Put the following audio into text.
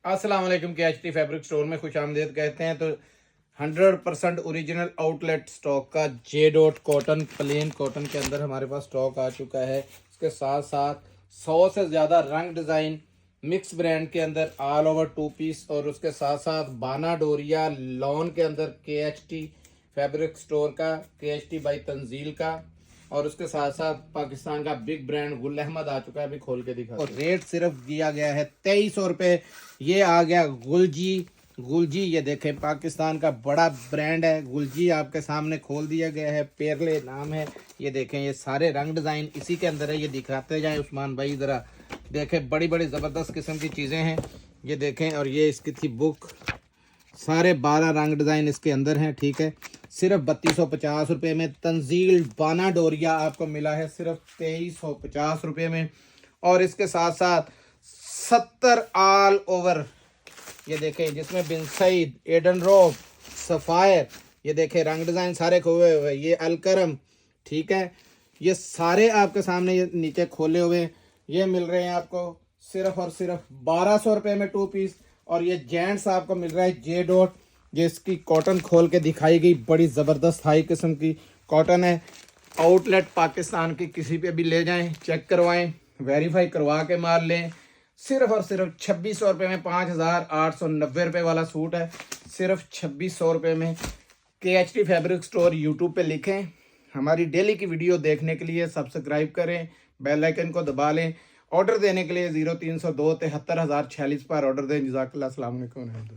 अस्सलाम वालेकुम। के एच टी फैब्रिक स्टोर में खुश आमदेद कहते हैं। तो 100% ओरिजिनल आउटलेट स्टॉक का J dot cotton, plain cotton के अंदर हमारे पास स्टॉक आ चुका है। इसके साथ साथ 100 से ज़्यादा रंग डिज़ाइन मिक्स ब्रांड के अंदर ऑल ओवर 2 पीस, और उसके साथ साथ बाना डोरिया लॉन के अंदर के एच टी फैब्रिक स्टोर का, के एच टी बाई तंजील का, और उसके साथ साथ पाकिस्तान का बिग ब्रांड गुल अहमद आ चुका है। अभी खोल के दिखा, और रेट सिर्फ दिया गया है 2300 रुपये। ये आ गया गुलजी। गुलजी ये देखें, पाकिस्तान का बड़ा ब्रांड है गुलजी, आपके सामने खोल दिया गया है। पेरले नाम है। ये देखें, ये सारे रंग डिज़ाइन इसी के अंदर है। ये दिखाते जाएं उस्मान भाई, ज़रा देखें, बड़ी बड़ी ज़बरदस्त किस्म की चीज़ें हैं। ये देखें, और ये इसकी थी बुक। सारे 12 रंग डिज़ाइन इसके अंदर हैं। ठीक है, सिर्फ 3250 रुपये में। तंजील बाना डोरिया आपको मिला है सिर्फ 2350 रुपये में। और इसके साथ साथ 70 ऑल ओवर, ये देखें, जिसमें बिन सईद, एडन रोब, सफ़ायर, ये देखें रंग डिज़ाइन सारे खोए हुए। ये अलकरम, ठीक है, ये सारे आपके सामने ये नीचे खोले हुए। ये मिल रहे हैं आपको सिर्फ और सिर्फ 1200 रुपये में 2 पीस। और ये जेंट्स आपको मिल रहा है जे डॉट, जिसकी कॉटन खोल के दिखाई गई, बड़ी ज़बरदस्त हाई किस्म की कॉटन है। आउटलेट पाकिस्तान की किसी पे भी ले जाएं, चेक करवाएं, वेरीफाई करवा के माल लें। सिर्फ और सिर्फ 2600 रुपये में 5890 रुपये वाला सूट है। सिर्फ 2600 रुपये में। के H T fabric store YouTube पे लिखें। हमारी डेली की वीडियो देखने के लिए सब्सक्राइब करें, बेल आइकन को दबा लें। ऑर्डर देने के लिए 0302 73 046 पर ऑर्डर दें। जज़ाकल्लाह, अस्सलाम वालेकुम।